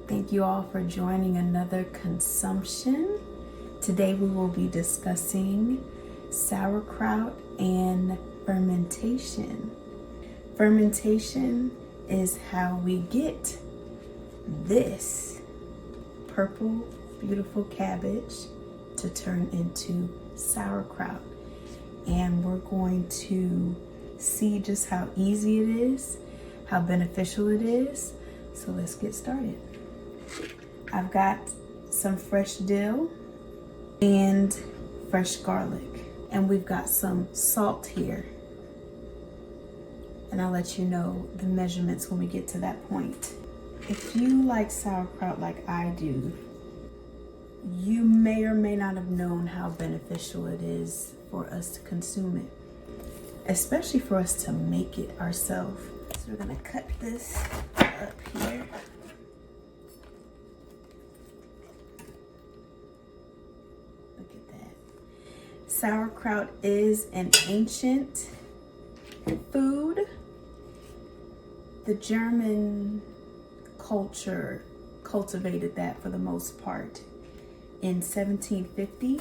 Thank you all for joining another consumption. Today we will be discussing sauerkraut and fermentation. Fermentation is how we get this purple, beautiful cabbage to turn into sauerkraut. And we're going to see just how easy it is, how beneficial it is. So let's get started. I've got some fresh dill and fresh garlic, and we've got some salt here. And I'll let you know the measurements when we get to that point. If you like sauerkraut like I do, you may or may not have known how beneficial it is for us to consume it, especially for us to make it ourselves. So we're gonna cut this up here. Look at that. Sauerkraut is an ancient food. The German culture cultivated that for the most part in 1750.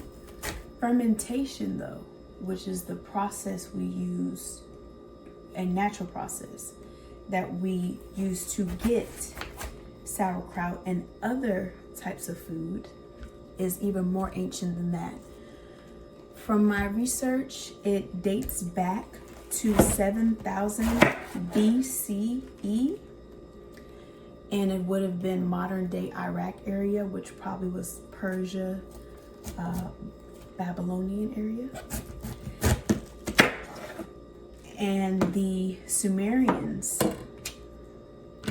Fermentation, though, which is the process we use, a natural process that we use to get sauerkraut and other types of food, is even more ancient than that. From my research, it dates back to 7000 BCE, and it would have been modern day Iraq area, which probably was Persia, Babylonian area. And the Sumerians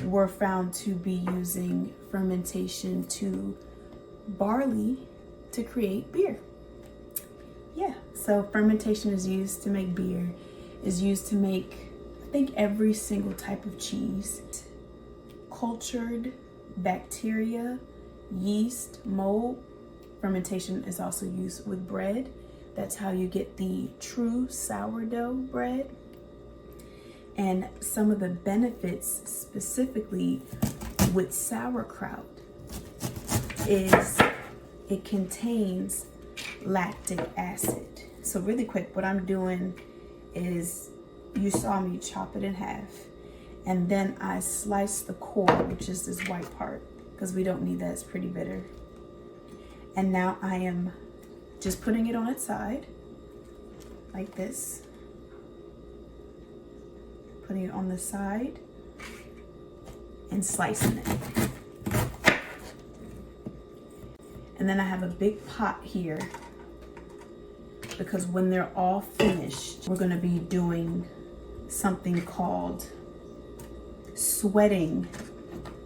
were found to be using fermentation to barley to create beer. Yeah, so fermentation is used to make beer, is used to make, I think, every single type of cheese. Cultured bacteria, yeast, mold. Fermentation is also used with bread. That's how you get the true sourdough bread. And some of the benefits specifically with sauerkraut is it contains lactic acid. So really quick, what I'm doing is, you saw me chop it in half, and then I slice the core, which is this white part, because we don't need that, it's pretty bitter. And now I am just putting it on its side, like this. Putting it on the side and slicing it. And then I have a big pot here, because when they're all finished, we're gonna be doing something called sweating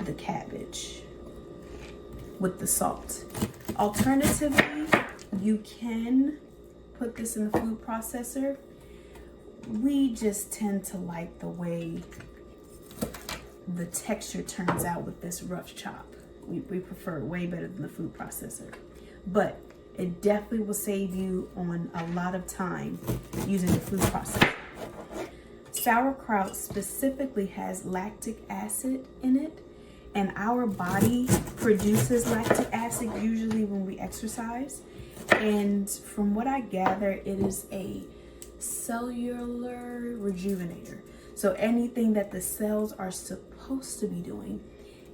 the cabbage with the salt. Alternatively, you can put this in the food processor. We just tend to like the way the texture turns out with this rough chop. We prefer it way better than the food processor. But it definitely will save you on a lot of time using the food processor. Sauerkraut specifically has lactic acid in it, and our body produces lactic acid usually when we exercise. And from what I gather, it is a cellular rejuvenator. So anything that the cells are supposed to be doing,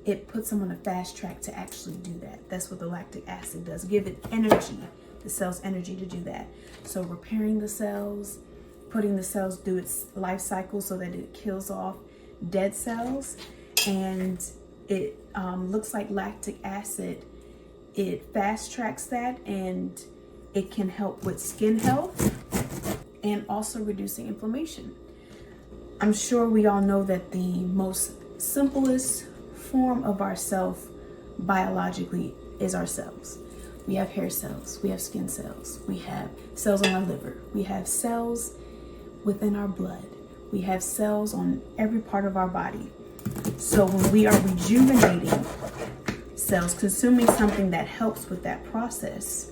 it puts them on a fast track to actually do that. That's what the lactic acid does. Give it energy, the cell's energy to do that. So repairing the cells, putting the cells through its life cycle so that it kills off dead cells. And it looks like lactic acid, it fast tracks that, and it can help with skin health and also reducing inflammation. I'm sure we all know that the most simplest form of ourself biologically is our cells. We have hair cells, we have skin cells, we have cells on our liver, we have cells within our blood, we have cells on every part of our body. So when we are rejuvenating cells, consuming something that helps with that process,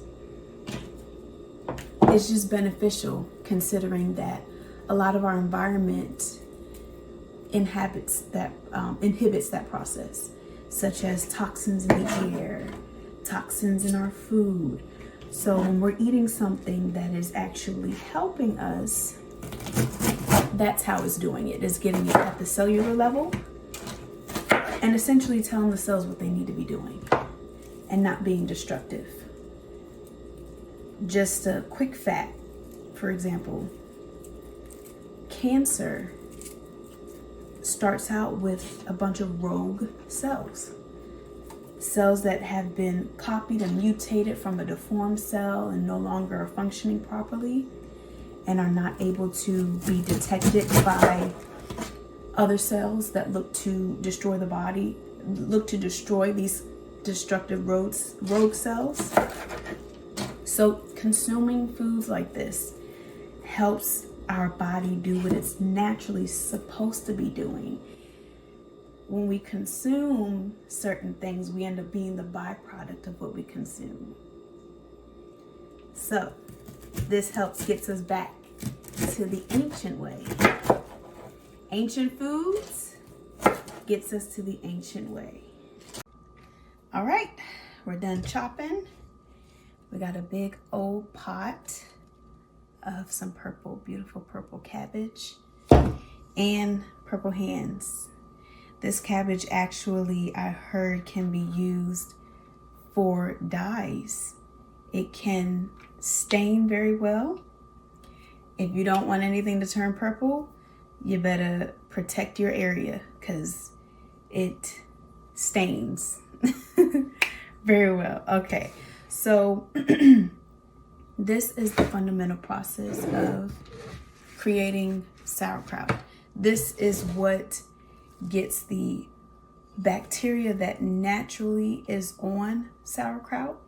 it's just beneficial, considering that a lot of our environment inhibits that process. such as toxins in the air, toxins in our food. So when we're eating something that is actually helping us, that's how it's doing it. It's getting it at the cellular level and essentially telling the cells what they need to be doing and not being destructive. Just a quick fact, for example, cancer starts out with a bunch of rogue cells. Cells that have been copied and mutated from a deformed cell and no longer are functioning properly and are not able to be detected by other cells that look to destroy the body, look to destroy these destructive rogue cells. So consuming foods like this helps our body do what it's naturally supposed to be doing. When we consume certain things, we end up being the byproduct of what we consume. So this gets us back to the ancient way. Ancient foods gets us to the ancient way. All right, we're done chopping. We got a big old pot of some beautiful purple cabbage and purple hands. This cabbage actually, I heard, can be used for dyes. It can stain very well. If you don't want anything to turn purple, you better protect your area because it stains very well. Okay, so this is the fundamental process of creating sauerkraut. This is what gets the bacteria that naturally is on sauerkraut,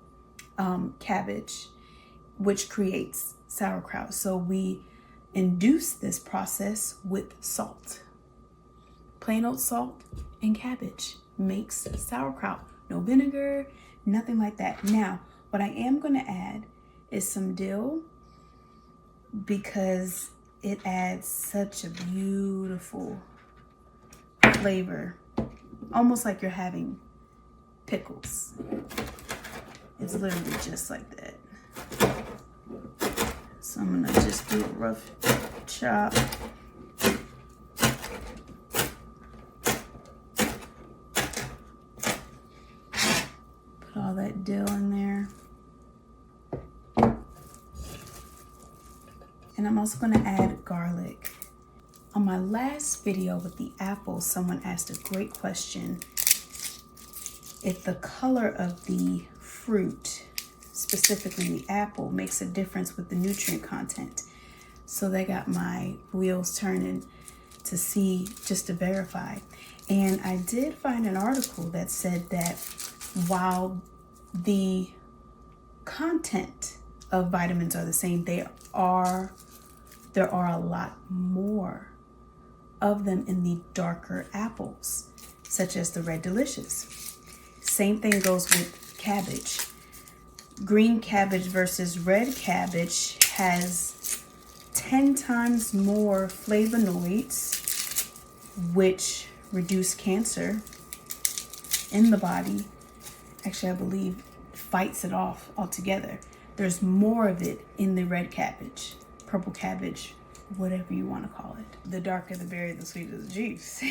cabbage, which creates sauerkraut. So we induce this process with salt. Plain old salt and cabbage makes sauerkraut. No vinegar, nothing like that. Now, what I am going to add is some dill because it adds such a beautiful flavor, almost like you're having pickles. It's literally just like that. So I'm gonna just do a rough chop. Put all that dill in there. And I'm also gonna add garlic. On my last video with the apple, someone asked a great question. If the color of the fruit, specifically the apple, makes a difference with the nutrient content. So they got my wheels turning to see, just to verify. And I did find an article that said that while the content of vitamins are the same, there are a lot more of them in the darker apples, such as the Red Delicious. Same thing goes with cabbage. Green cabbage versus red cabbage has 10 times more flavonoids, which reduce cancer in the body. Actually, I believe fights it off altogether. There's more of it in the red cabbage, purple cabbage, whatever you want to call it. The darker the berry, the sweeter the juice.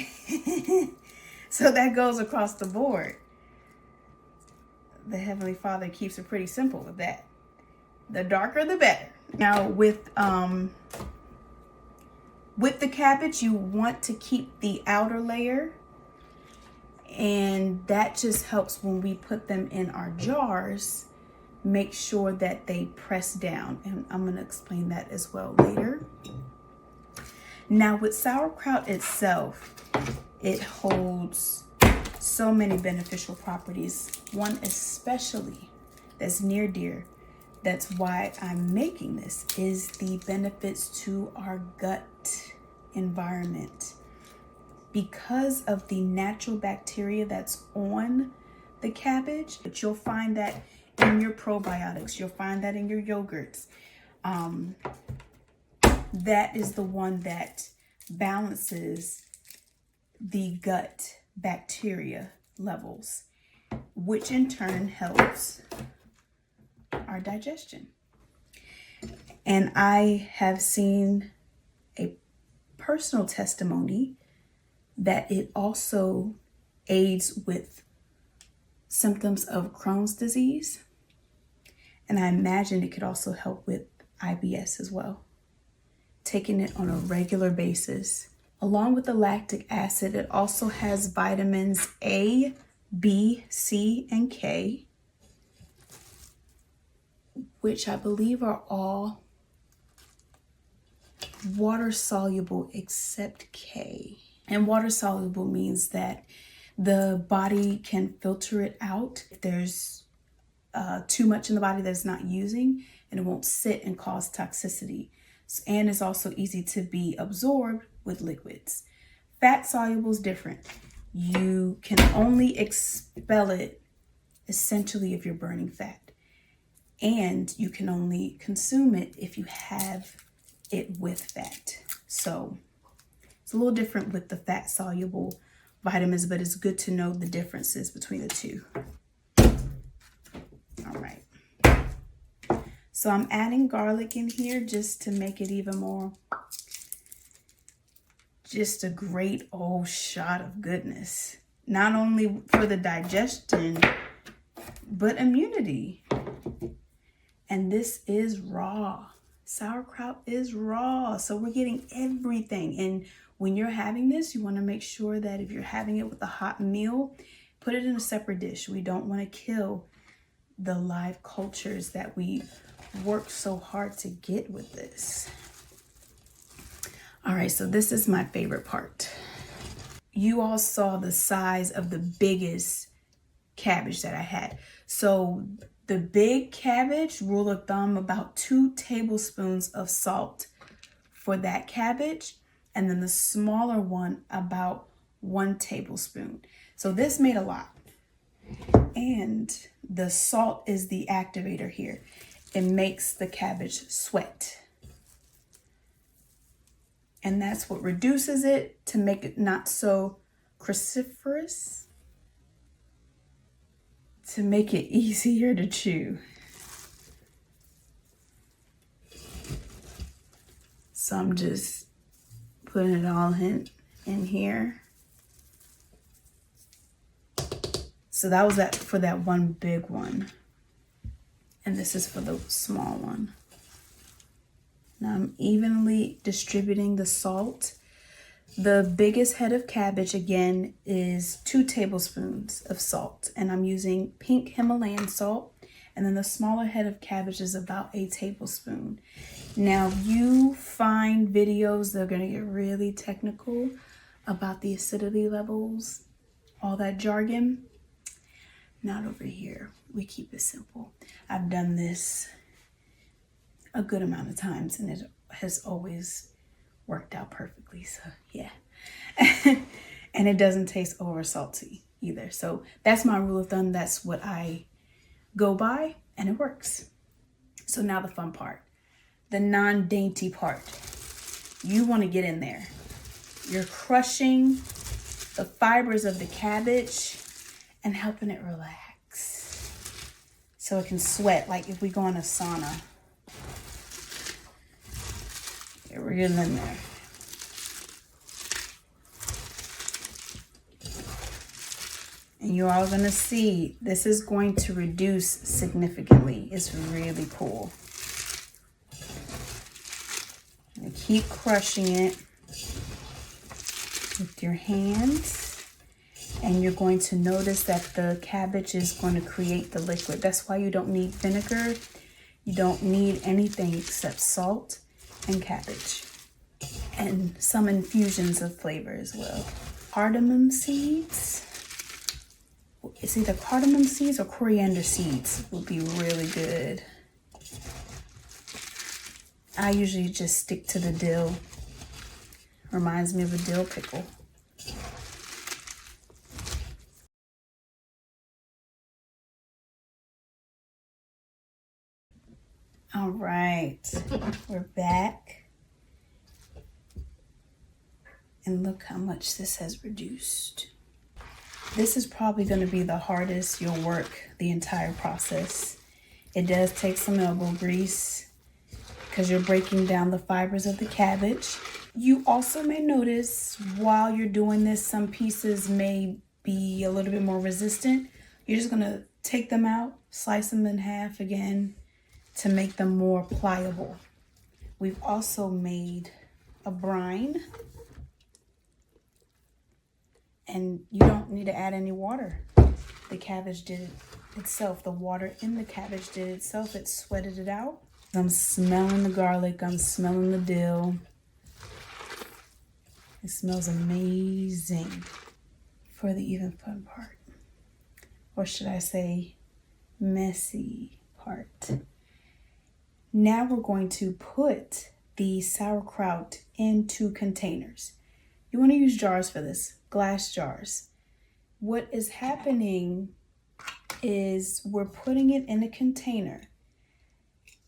So that goes across the board. The Heavenly Father keeps it pretty simple with that. The darker, the better. Now with the cabbage, you want to keep the outer layer, and that just helps when we put them in our jars, make sure that they press down. And I'm going to explain that as well later. Now with sauerkraut itself, it holds so many beneficial properties. One especially that's near dear, that's why I'm making this, is the benefits to our gut environment. Because of the natural bacteria that's on the cabbage, but you'll find that in your probiotics, you'll find that in your yogurts. That is the one that balances the gut bacteria levels, which in turn helps our digestion. And I have seen a personal testimony that it also aids with symptoms of Crohn's disease. And I imagine it could also help with IBS as well. Taking it on a regular basis. Along with the lactic acid, it also has vitamins A, B, C, and K, which I believe are all water soluble except K. And water soluble means that the body can filter it out if there's too much in the body that's not using, and it won't sit and cause toxicity. And it's also easy to be absorbed with liquids. Fat soluble is different. You can only expel it essentially if you're burning fat. And you can only consume it if you have it with fat. So it's a little different with the fat soluble vitamins, but it's good to know the differences between the two. All right. So I'm adding garlic in here just to make it even more, just a great old shot of goodness. Not only for the digestion, but immunity. And this is raw. Sauerkraut is raw. So we're getting everything. And when you're having this, you want to make sure that if you're having it with a hot meal, put it in a separate dish. We don't want to kill the live cultures that we worked so hard to get with this. All right, so this is my favorite part. You all saw the size of the biggest cabbage that I had. So the big cabbage, rule of thumb, about 2 tablespoons of salt for that cabbage. And then the smaller one, about 1 tablespoon. So this made a lot. And the salt is the activator here. It makes the cabbage sweat. And that's what reduces it to make it not so cruciferous, to make it easier to chew. So I'm just putting it all in here. So that was that for that one big one. And this is for the small one. Now I'm evenly distributing the salt. The biggest head of cabbage, again, is 2 tablespoons of salt. And I'm using pink Himalayan salt. And then the smaller head of cabbage is about 1 tablespoon. Now, you find videos that are going to get really technical about the acidity levels, all that jargon. Not over here. We keep it simple. I've done this a good amount of times and it has always worked out perfectly. So yeah. And it doesn't taste over salty either. So that's my rule of thumb. That's what I go by and it works. So now the fun part, the non-dainty part. You want to get in there. You're crushing the fibers of the cabbage and helping it relax so it can sweat, like if we go in a sauna. Here, we're getting in there. And you are gonna see this is going to reduce significantly. It's really cool. And keep crushing it with your hands. And you're going to notice that the cabbage is going to create the liquid. That's why you don't need vinegar. You don't need anything except salt and cabbage. And some infusions of flavor as well. Cardamom seeds. It's either cardamom seeds or coriander seeds would be really good. I usually just stick to the dill. Reminds me of a dill pickle. All right, we're back. And look how much this has reduced. This is probably going to be the hardest you'll work the entire process. It does take some elbow grease because you're breaking down the fibers of the cabbage. You also may notice while you're doing this, some pieces may be a little bit more resistant. You're just going to take them out, slice them in half again to make them more pliable. We've also made a brine, and you don't need to add any water. The cabbage did it itself. The water in the cabbage did it itself. It sweated it out. I'm smelling the garlic. I'm smelling the dill. It smells amazing for the even fun part. Or should I say messy part. Now we're going to put the sauerkraut into containers. You want to use jars for this, glass jars. What is happening is we're putting it in a container,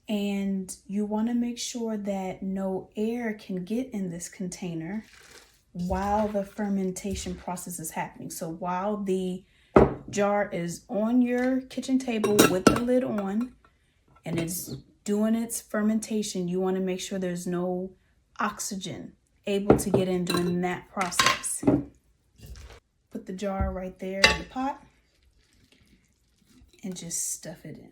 and you want to make sure that no air can get in this container while the fermentation process is happening. So while the jar is on your kitchen table with the lid on and it's doing its fermentation, you want to make sure there's no oxygen able to get in during that process. Put the jar right there in the pot and just stuff it in.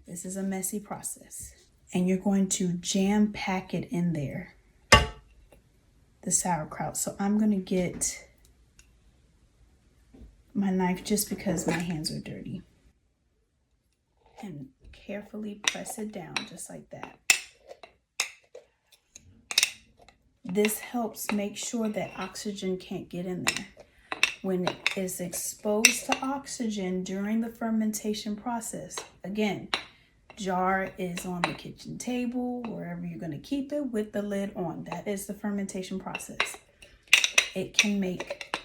This is a messy process. And you're going to jam pack it in there, the sauerkraut. So I'm going to get my knife just because my hands are dirty. And carefully press it down just like that. This helps make sure that oxygen can't get in there. When it is exposed to oxygen during the fermentation process, again, jar is on the kitchen table, wherever you're going to keep it with the lid on. That is the fermentation process. It can make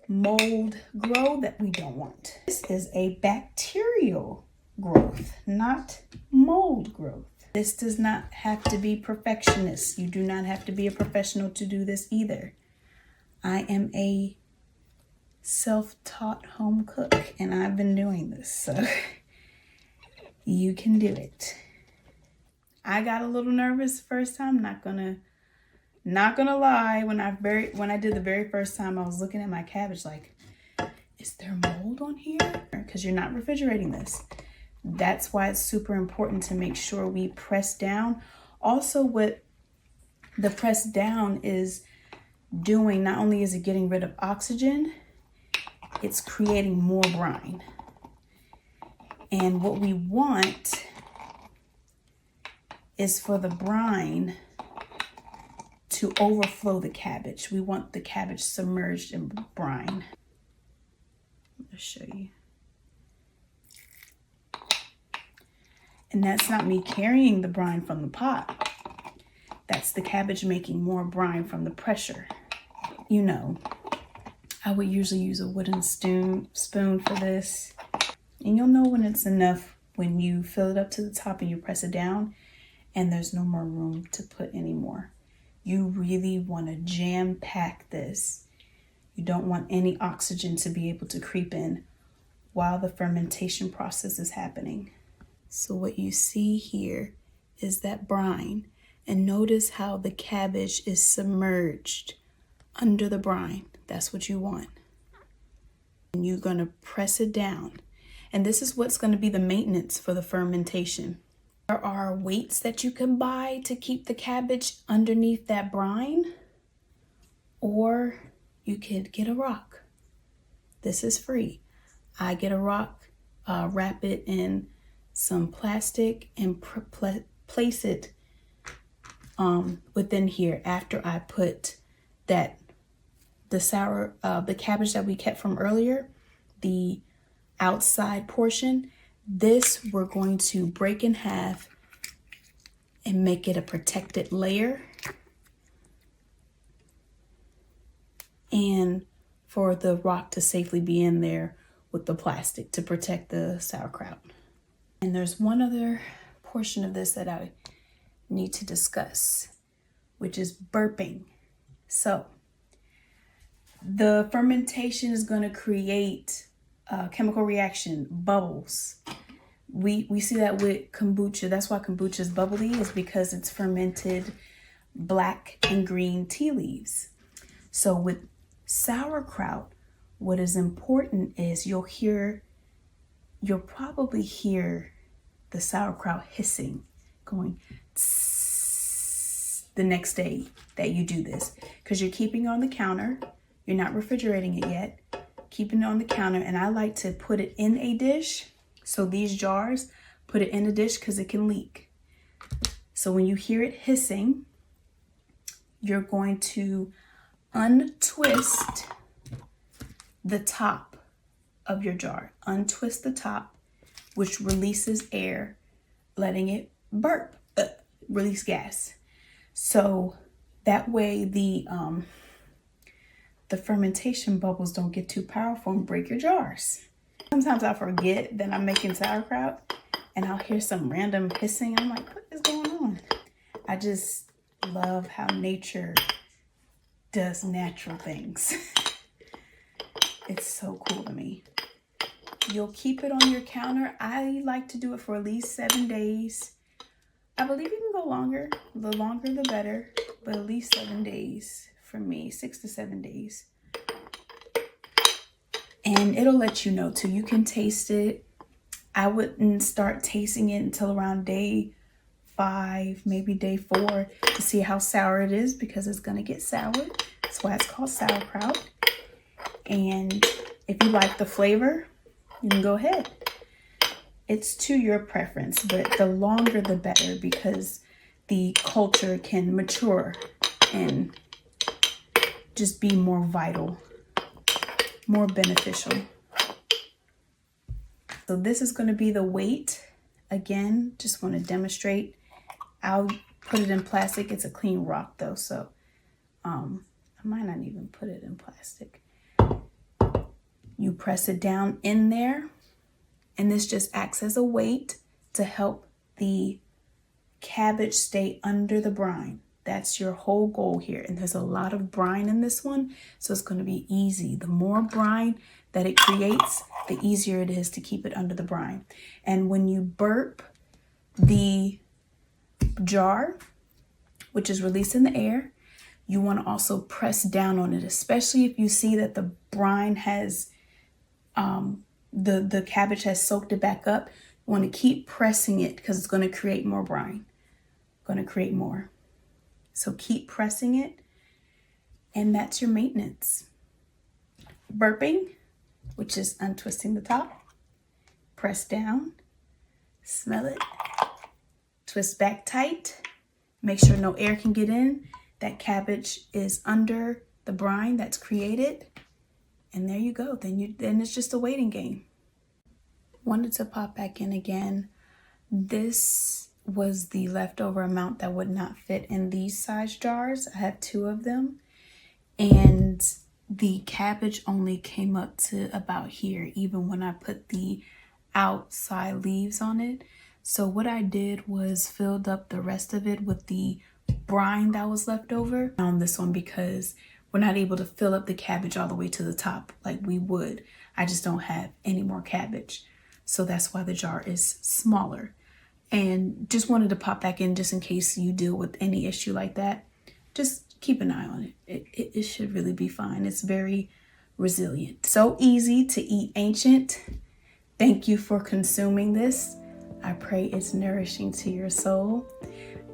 mold grow that we don't want. This is a bacterial growth, not mold growth. This does not have to be perfectionist. You do not have to be a professional to do this either. I am a self-taught home cook, and I've been doing this, so you can do it. I got a little nervous the first time. Not gonna lie. When I did the very first time, I was looking at my cabbage like, is there mold on here? Because you're not refrigerating this. That's why it's super important to make sure we press down. Also, what the press down is doing, not only is it getting rid of oxygen, it's creating more brine. And what we want is for the brine to overflow the cabbage. We want the cabbage submerged in brine. I'll show you. And that's not me carrying the brine from the pot. That's the cabbage making more brine from the pressure. You know, I would usually use a wooden spoon for this. And you'll know when it's enough when you fill it up to the top and you press it down and there's no more room to put any more. You really want to jam pack this. You don't want any oxygen to be able to creep in while the fermentation process is happening. So what you see here is that brine, and notice how the cabbage is submerged under the brine. That's what you want. And you're going to press it down. And this is what's going to be the maintenance for the fermentation. There are weights that you can buy to keep the cabbage underneath that brine, or you could get a rock. This is free. I get a rock, wrap it in some plastic and place it within here after I put the cabbage that we kept from earlier, the outside portion. This we're going to break in half and make it a protected layer. And for the rock to safely be in there with the plastic to protect the sauerkraut. And there's one other portion of this that I need to discuss, which is burping. So The fermentation is going to create a chemical reaction, bubbles. We see that with kombucha. That's why kombucha is bubbly, is because it's fermented black and green tea leaves. So with sauerkraut, what is important is you'll probably hear the sauerkraut hissing, going tss, the next day that you do this, because you're keeping it on the counter. You're not refrigerating it yet. Keeping it on the counter, and I like to put it in a dish. So these jars, put it in a dish because it can leak. So when you hear it hissing, you're going to untwist the top of your jar. Untwist the top, which releases air, letting it burp, release gas. So that way the fermentation bubbles don't get too powerful and break your jars. Sometimes I forget that I'm making sauerkraut and I'll hear some random hissing. I'm like, what is going on? I just love how nature does natural things. It's so cool to me. You'll keep it on your counter. I like to do it for at least 7 days. I believe you can go longer. The longer the better, but at least 7 days for me, 6 to 7 days. And it'll let you know too. You can taste it. I wouldn't start tasting it until around day 5, maybe day 4, to see how sour it is, because it's gonna get sour. That's why it's called sauerkraut. And if you like the flavor, you can go ahead. It's to your preference, but the longer the better, because the culture can mature and just be more vital, more beneficial. So this is going to be the weight. Again, just want to demonstrate. I'll put it in plastic. It's a clean rock though, so I might not even put it in plastic. You press it down in there, and this just acts as a weight to help the cabbage stay under the brine. That's your whole goal here. And there's a lot of brine in this one, so it's going to be easy. The more brine that it creates, the easier it is to keep it under the brine. And when you burp the jar, which is releasing the air, you want to also press down on it, especially if you see that the brine has, the cabbage has soaked it back up. You want to keep pressing it because it's going to create more brine, going to create more. So keep pressing it, and that's your maintenance. Burping, which is untwisting the top, press down, smell it, twist back tight, make sure no air can get in. That cabbage is under the brine that's created, and there you go. Then it's just a waiting game. Wanted to pop back in again. This was the leftover amount that would not fit in these size jars. I have 2 of them, and the cabbage only came up to about here, even when I put the outside leaves on it. So what I did was filled up the rest of it with the brine that was left over on this one, because we're not able to fill up the cabbage all the way to the top like we would. I just don't have any more cabbage. So that's why the jar is smaller. And just wanted to pop back in just in case you deal with any issue like that. Just keep an eye on it. It should really be fine. It's very resilient. So easy to eat ancient. Thank you for consuming this. I pray it's nourishing to your soul.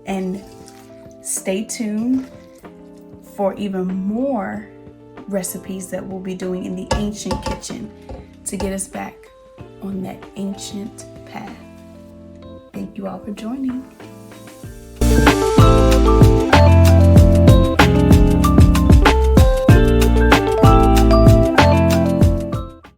And stay tuned for even more recipes that we'll be doing in the ancient kitchen to get us back on that ancient path. Thank you all for joining.